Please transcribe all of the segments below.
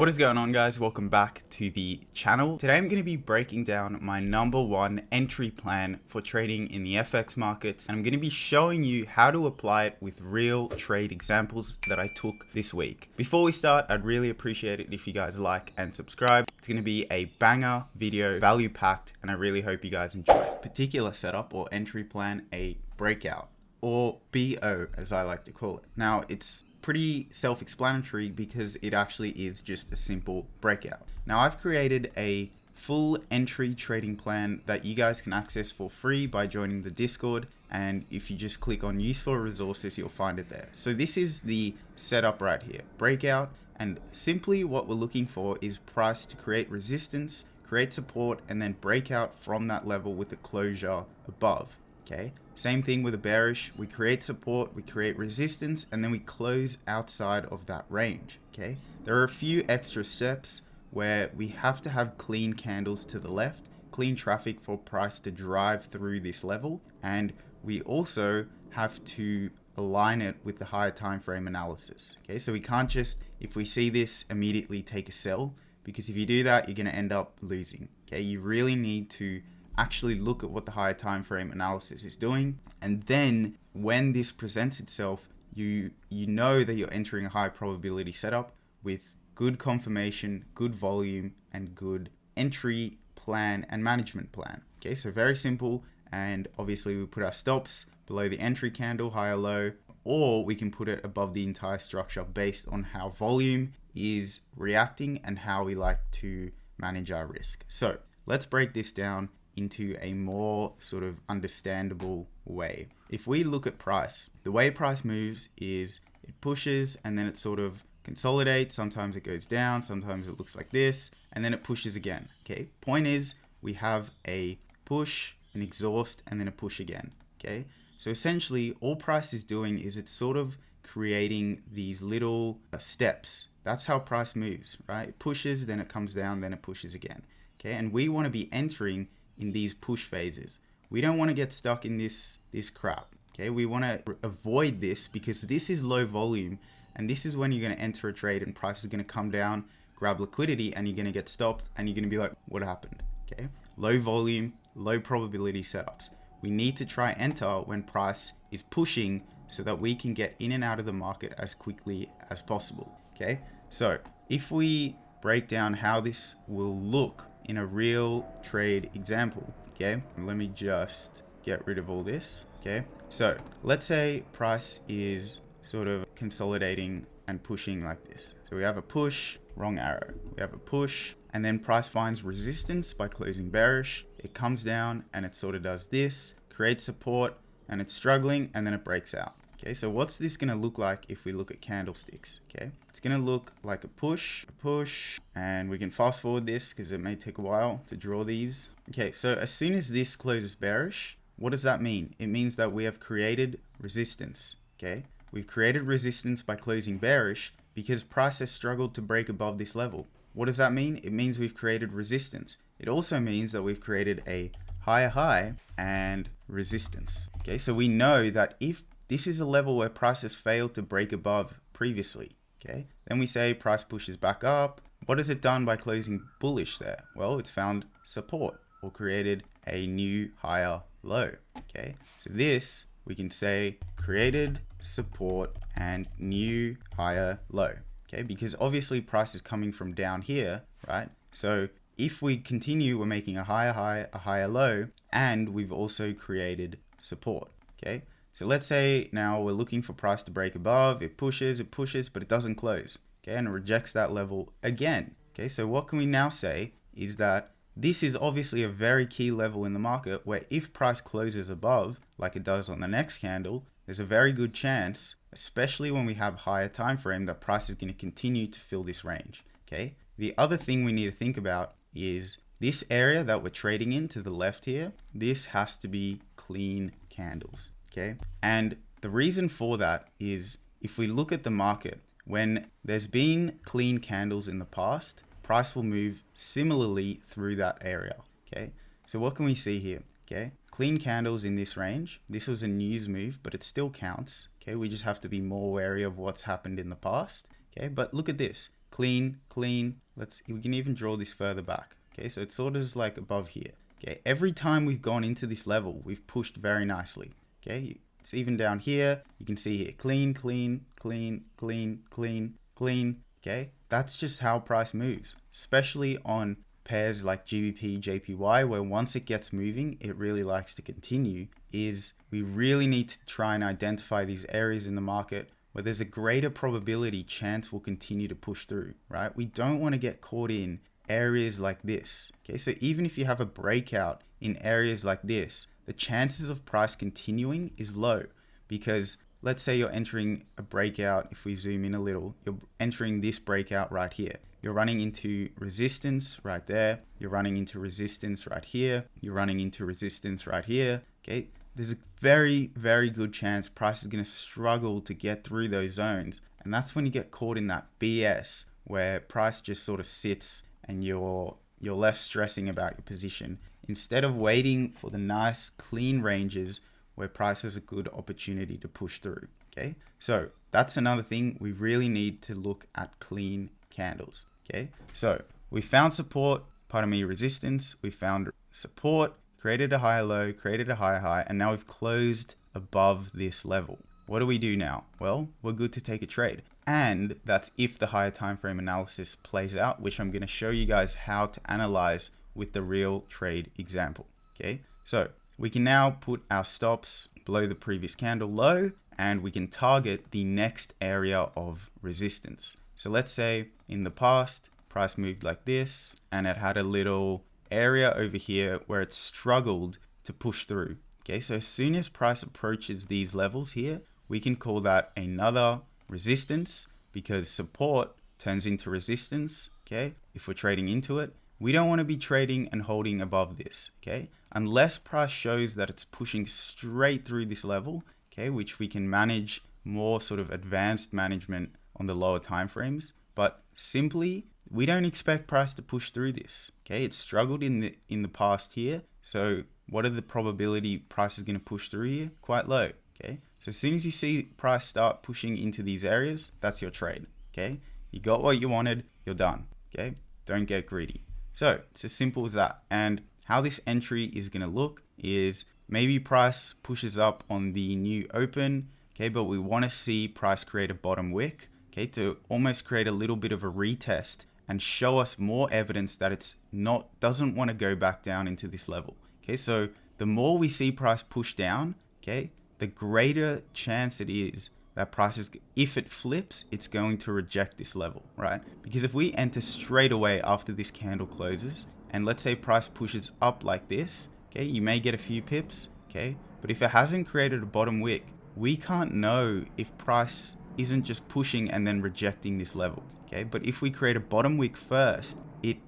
What is going on, guys? Welcome back to the channel. Today I'm going to be breaking down my #1 entry plan for trading in the FX markets, and I'm going to be showing you how to apply it with real trade examples that I took this week. Before we start, I'd really appreciate it if you guys like and subscribe. It's going to be a banger video, value packed, and I really hope you guys enjoy it. Particular setup or entry plan, a breakout, or BO as I like to call it. Now, it's pretty self-explanatory because it actually is just a simple breakout. Now, I've created a full entry trading plan that you guys can access for free by joining the Discord, and if you just click on useful resources, you'll find it there. So this is the setup right here, breakout, and simply what we're looking for is price to create resistance, create support, and then break out from that level with a closure above. Okay, same thing with a bearish. We create support, we create resistance, and then we close outside of that range. Okay, there are a few extra steps where we have to have clean candles to the left, clean traffic for price to drive through this level, and we also have to align it with the higher time frame analysis. Okay, so we can't just, if we see this, immediately take a sell, because if you do that, you're going to end up losing. Okay, you really need to actually look at what the higher time frame analysis is doing, and then when this presents itself, you know that you're entering a high probability setup with good confirmation, good volume, and good entry plan and management plan. Okay, so very simple, and obviously we put our stops below the entry candle, high or low, or we can put it above the entire structure based on how volume is reacting and how we like to manage our risk. So let's break this down into a more sort of understandable way. If we look at price, the way price moves is it pushes and then it sort of consolidates. Sometimes it goes down, sometimes it looks like this, and then it pushes again. Okay, point is we have a push, an exhaust, and then a push again. Okay, so essentially all price is doing is it's sort of creating these little steps. That's how price moves, right? It pushes, then it comes down, then it pushes again. Okay, and we want to be entering in these push phases. We don't want to get stuck in this crap. Okay, we want to avoid this because this is low volume, and this is when you're going to enter a trade and price is going to come down, grab liquidity, and you're going to get stopped and you're going to be like, what happened? Okay, low volume, low probability setups. We need to try enter when price is pushing so that we can get in and out of the market as quickly as possible. Okay, so if we break down how this will look in a real trade example, okay, let me just get rid of all this. Okay, so let's say price is sort of consolidating and pushing like this. So we have a push, wrong arrow, we have a push, and then price finds resistance by closing bearish. It comes down and it sort of does this, creates support, and it's struggling, and then it breaks out. Okay, so what's this going to look like if we look at candlesticks? Okay, it's going to look like a push, and we can fast forward this because it may take a while to draw these. Okay, so as soon as this closes bearish, what does that mean? It means that we have created resistance. Okay, we've created resistance by closing bearish because price has struggled to break above this level. What does that mean? It means we've created resistance. It also means that we've created a higher high and resistance. Okay, so we know that if this is a level where price has failed to break above previously. Okay, then we say price pushes back up. What has it done by closing bullish there? Well, it's found support or created a new higher low. Okay, so this we can say created support and new higher low. Okay, because obviously price is coming from down here, right? So if we continue, we're making a higher high, a higher low, and we've also created support. Okay, so let's say now we're looking for price to break above. It pushes, but it doesn't close. Okay, and it rejects that level again. Okay, so what can we now say is that this is obviously a very key level in the market where if price closes above, like it does on the next candle, there's a very good chance, especially when we have higher time frame, that price is going to continue to fill this range. Okay, the other thing we need to think about is this area that we're trading in to the left here. This has to be clean candles. Okay, and the reason for that is if we look at the market, when there's been clean candles in the past, price will move similarly through that area. Okay, so what can we see here? Okay, clean candles in this range. This was a news move, but it still counts. Okay, we just have to be more wary of what's happened in the past. Okay, but look at this. clean, clean. We can even draw this further back. Okay, so it's sort of just like above here. Okay, every time we've gone into this level, we've pushed very nicely. Okay, it's even down here. You can see here, clean, clean, clean, clean, clean, clean. Okay, that's just how price moves, especially on pairs like GBP, JPY, where once it gets moving, it really likes to continue. We really need to try and identify these areas in the market where there's a greater probability chance will continue to push through, right? We don't want to get caught in areas like this. Okay, so even if you have a breakout in areas like this, the chances of price continuing is low, because let's say you're entering a breakout. If we zoom in a little, you're entering this breakout right here. You're running into resistance right there. You're running into resistance right here. You're running into resistance right here. Okay, there's a very, very good chance price is going to struggle to get through those zones. And that's when you get caught in that BS where price just sort of sits and you're left stressing about your position, instead of waiting for the nice clean ranges where price has a good opportunity to push through. Okay, so that's another thing. We really need to look at clean candles. Okay, so we found support, resistance, we found support, created a higher low, created a higher high, and now we've closed above this level. What do we do now? Well, we're good to take a trade. And that's if the higher time frame analysis plays out, which I'm going to show you guys how to analyze with the real trade example. Okay, so we can now put our stops below the previous candle low, and we can target the next area of resistance. So let's say in the past, price moved like this, and it had a little area over here where it struggled to push through. Okay, so as soon as price approaches these levels here, we can call that another resistance, because support turns into resistance. Okay, if we're trading into it, we don't want to be trading and holding above this. Okay, unless price shows that it's pushing straight through this level, okay, which we can manage more sort of advanced management on the lower time frames. But simply, we don't expect price to push through this. Okay, it struggled in the past here. So what are the probability price is going to push through here? Quite low. Okay, so as soon as you see price start pushing into these areas, that's your trade. Okay, you got what you wanted, you're done. Okay, don't get greedy. So it's as simple as that. And how this entry is going to look is maybe price pushes up on the new open. Okay, but we want to see price create a bottom wick. Okay, to almost create a little bit of a retest and show us more evidence that it's doesn't want to go back down into this level. Okay, so the more we see price push down, okay, the greater chance it is that price is, if it flips, it's going to reject this level, right? Because if we enter straight away after this candle closes, and let's say price pushes up like this, okay, you may get a few pips, okay, but if it hasn't created a bottom wick, we can't know if price isn't just pushing and then rejecting this level. Okay, but if we create a bottom wick first,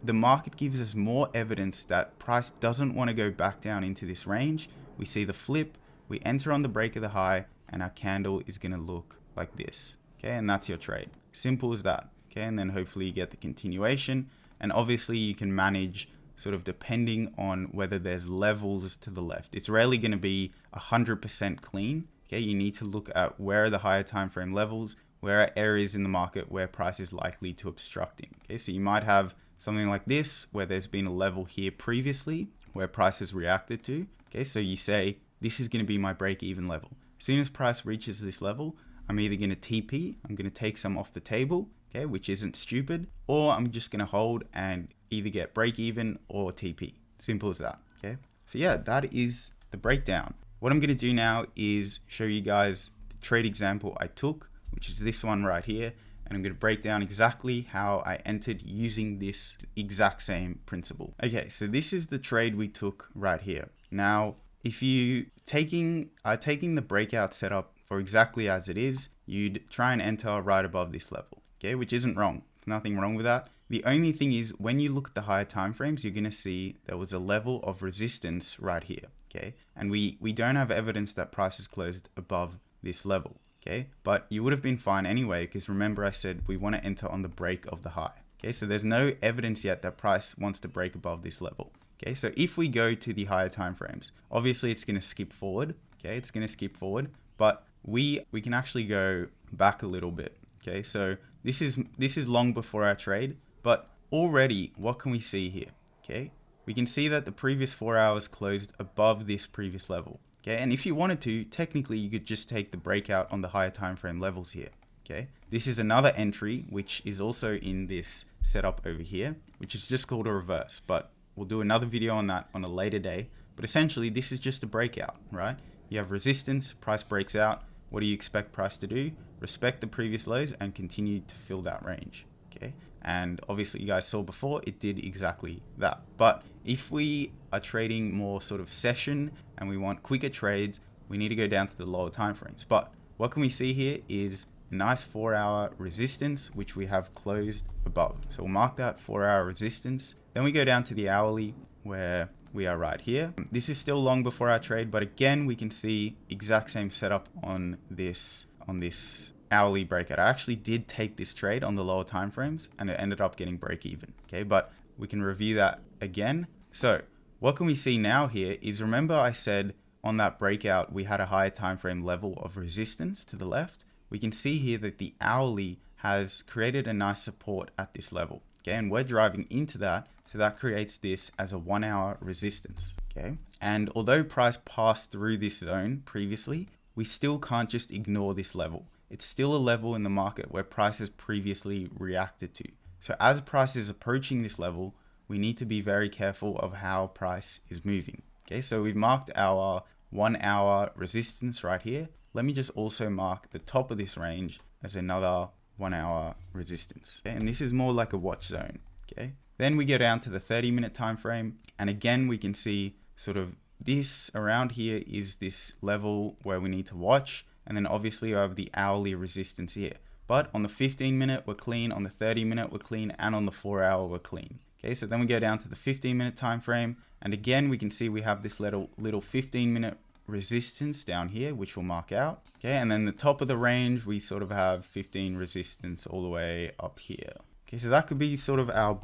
the market gives us more evidence that price doesn't want to go back down into this range. We see the flip, we enter on the break of the high, and our candle is going to look like this. Okay, and that's your trade. Simple as that. Okay, and then hopefully you get the continuation. And obviously you can manage sort of depending on whether there's levels to the left. It's rarely going to be 100% clean. Okay, you need to look at where are the higher time frame levels, where are areas in the market where price is likely to obstructing. Okay, so you might have something like this where there's been a level here previously where price has reacted to. Okay, so you say this is going to be my break even level. As soon as price reaches this level, I'm either going to TP, I'm going to take some off the table, okay, which isn't stupid, or I'm just going to hold and either get break even or TP. Simple as that. Okay, so yeah, that is the breakdown. What I'm going to do now is show you guys the trade example I took, which is this one right here. And I'm going to break down exactly how I entered using this exact same principle. Okay, so this is the trade we took right here. Now, if you taking the breakout setup for exactly as it is, you'd try and enter right above this level, okay, which isn't wrong. There's nothing wrong with that. The only thing is when you look at the higher time frames, you're going to see there was a level of resistance right here, okay? And we don't have evidence that price is closed above this level. Okay, but you would have been fine anyway, because remember I said we want to enter on the break of the high. Okay, so there's no evidence yet that price wants to break above this level. Okay, so if we go to the higher time frames, obviously it's going to skip forward. Okay, it's going to skip forward, but we can actually go back a little bit. Okay, so this is long before our trade, but already what can we see here? Okay, we can see that the previous 4 hours closed above this previous level. Okay, and if you wanted to, technically you could just take the breakout on the higher time frame levels here. Okay, this is another entry which is also in this setup over here, which is just called a reverse, but we'll do another video on that on a later day. But essentially this is just a breakout, right? You have resistance, price breaks out. What do you expect price to do? Respect the previous lows and continue to fill that range. Okay, and obviously you guys saw before it did exactly that. But if we are trading more sort of session and we want quicker trades, we need to go down to the lower time frames. But what can we see here is a nice 4 hour resistance which we have closed above. So we'll mark that 4 hour resistance. Then we go down to the hourly where we are right here. This is still long before our trade, but again we can see exact same setup on this hourly breakout. I actually did take this trade on the lower time frames and it ended up getting break even. Okay, but we can review that again. So what can we see now here is, remember I said on that breakout we had a higher time frame level of resistance to the left. We can see here that the hourly has created a nice support at this level. Okay, and we're driving into that, so that creates this as a 1 hour resistance. Okay, and although price passed through this zone previously, we still can't just ignore this level. It's still a level in the market where price has previously reacted to. So as price is approaching this level, we need to be very careful of how price is moving. Okay, so we've marked our 1 hour resistance right here. Let me just also mark the top of this range as another 1 hour resistance. Okay, and this is more like a watch zone. Okay, then we go down to the 30-minute time frame, and again we can see sort of this around here is this level where we need to watch, and then obviously I have the hourly resistance here. But on the 15-minute we're clean, on the 30-minute we're clean, and on the 4 hour we're clean. Okay, so then we go down to the 15-minute time frame, and again we can see we have this little 15-minute resistance down here, which we'll mark out. Okay, and then the top of the range we sort of have 15 resistance all the way up here. Okay, so that could be sort of our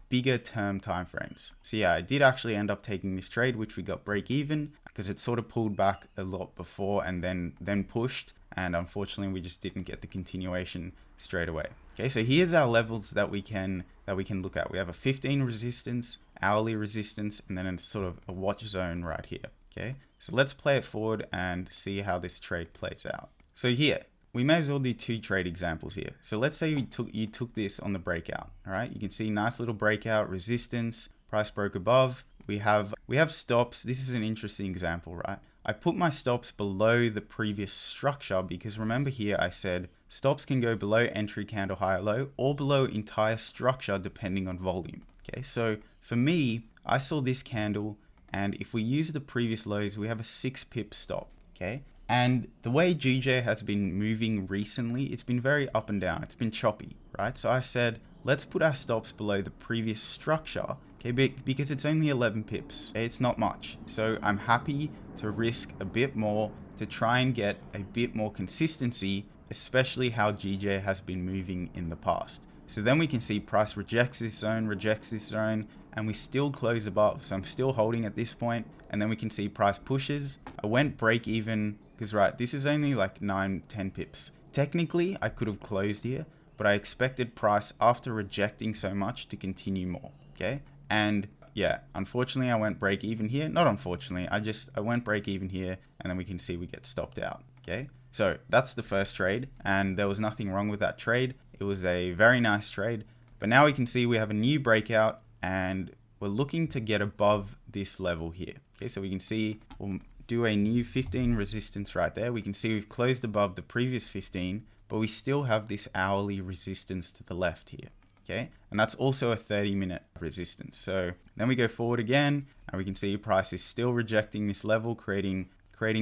bigger term time frames. So yeah, I did actually end up taking this trade, which we got break even because it sort of pulled back a lot before and then pushed, and unfortunately we just didn't get the continuation straight away. Okay, so here's our levels that we can look at. We have a 15 resistance, hourly resistance, and then a sort of a watch zone right here. Okay, so let's play it forward and see how this trade plays out. So here, we may as well do 2 trade examples here. So let's say you took this on the breakout. All right, you can see nice little breakout, resistance, price broke above. We have stops. This is an interesting example, right? I put my stops below the previous structure because remember here I said stops can go below entry candle high or low or below entire structure depending on volume. Okay, so for me, I saw this candle, and if we use the previous lows, we have a 6 pip stop. Okay, and the way GJ has been moving recently, it's been very up and down. It's been choppy, right? So I said, let's put our stops below the previous structure, okay, because it's only 11 pips. Okay? It's not much. So I'm happy to risk a bit more to try and get a bit more consistency, especially how GJ has been moving in the past. So then we can see price rejects this zone, and we still close above. So I'm still holding at this point, and then we can see price pushes. I went break even because right, this is only like 9-10 pips. Technically, I could have closed here, but I expected price after rejecting so much to continue more. Okay, and yeah, unfortunately I went break even here. Not unfortunately, I went break even here, and then we can see we get stopped out. Okay, so that's the first trade, and there was nothing wrong with that trade. It was a very nice trade, but now we can see we have a new breakout and we're looking to get above this level here. Okay, so we can see we'll do a new 15 resistance right there. We can see we've closed above the previous 15, but we still have this hourly resistance to the left here. Okay, and that's also a 30-minute resistance. So then we go forward again, and we can see price is still rejecting this level, creating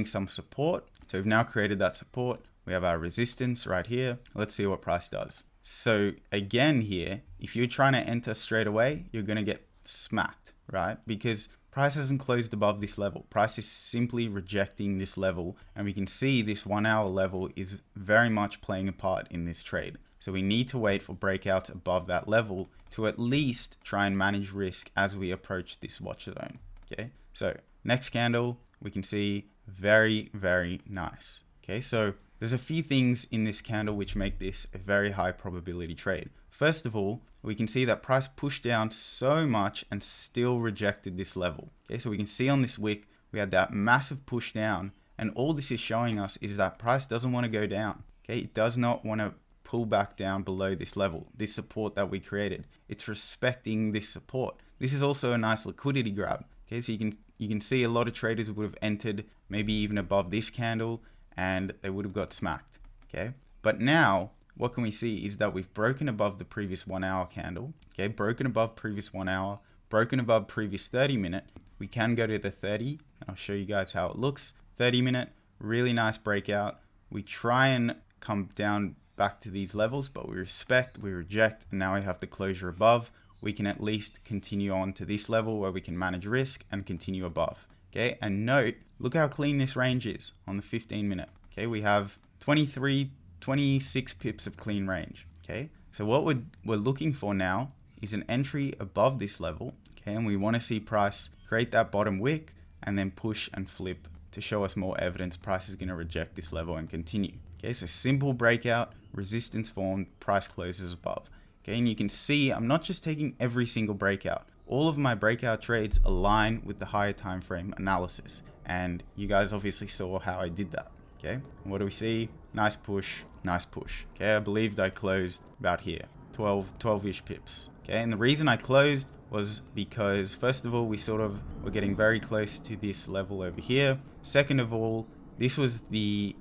some support. So we've now created that support. We have our resistance right here. Let's see what price does. So again here, if you're trying to enter straight away, you're going to get smacked, right? Because price hasn't closed above this level. Price is simply rejecting this level, and we can see this 1 hour level is very much playing a part in this trade. So we need to wait for breakouts above that level to at least try and manage risk as we approach this watch zone. Okay, so next candle, we can see very, very nice. Okay, so There's a few things in this candle which make this a very high probability trade. First of all, we can see that price pushed down so much and still rejected this level. Okay, so we can see on this wick, we had that massive push down, and all this is showing us is that price doesn't want to go down. Okay, it does not want to pull back down below this level, this support that we created. It's respecting this support. This is also a nice liquidity grab. Okay, so you can see a lot of traders would have entered maybe even above this candle and they would have got smacked. Okay, but now what can we see is that we've broken above the previous 1 hour candle. Okay, broken above previous 1 hour, broken above previous 30-minute. We can go to the 30 and I'll show you guys how it looks. 30-minute, really nice breakout. We try and come down back to these levels, but we respect, we reject, and now we have the closure above. We can at least continue on to this level where we can manage risk and continue above. Okay, and note, look how clean this range is on the 15-minute. Okay, we have 26 pips of clean range. Okay, so what we're looking for now is an entry above this level. Okay, and we want to see price create that bottom wick and then push and flip to show us more evidence price is going to reject this level and continue. Okay, so simple breakout, resistance formed, price closes above. Okay, and you can see I'm not just taking every single breakout. All of my breakout trades align with the higher time frame analysis, and you guys obviously saw how I did that. Okay, and what do we see? Nice push, nice push. Okay, I believed I closed about here, 12-ish pips. Okay, and the reason I closed was because first of all, we sort of were getting very close to this level over here. Second of all, this was the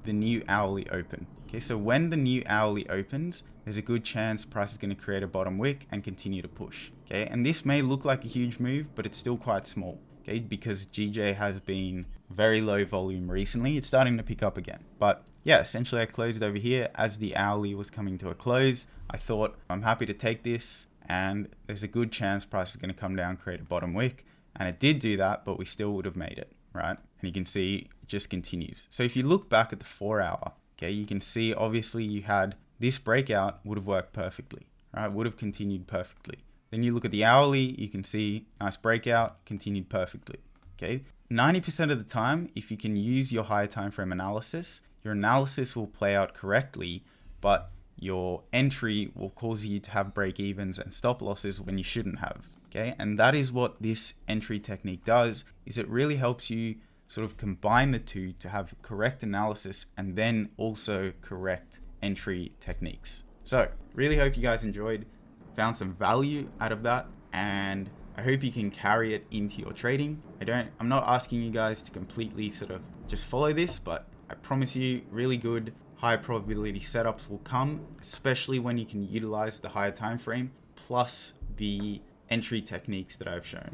new hourly open. Okay, so when the new hourly opens, there's a good chance price is going to create a bottom wick and continue to push. Okay, and this may look like a huge move, but it's still quite small. Okay, because GJ has been very low volume recently. It's starting to pick up again. But yeah, essentially I closed over here as the hourly was coming to a close. I thought I'm happy to take this, and there's a good chance price is going to come down, create a bottom wick. And it did do that, but we still would have made it, right? And you can see it just continues. So if you look back at the 4 hour, okay, you can see obviously you had this breakout would have worked perfectly, right? Would have continued perfectly. Then you look at the hourly, you can see nice breakout, continued perfectly. Okay, 90% of the time, if you can use your higher time frame analysis, your analysis will play out correctly, but your entry will cause you to have break evens and stop losses when you shouldn't have. Okay, and that is what this entry technique does, is it really helps you sort of combine the two to have correct analysis and then also correct entry techniques. So really hope you guys enjoyed, found some value out of that, and I hope you can carry it into your trading. I'm not asking you guys to completely sort of just follow this, but I promise you really good high probability setups will come, especially when you can utilize the higher time frame plus the entry techniques that I've shown.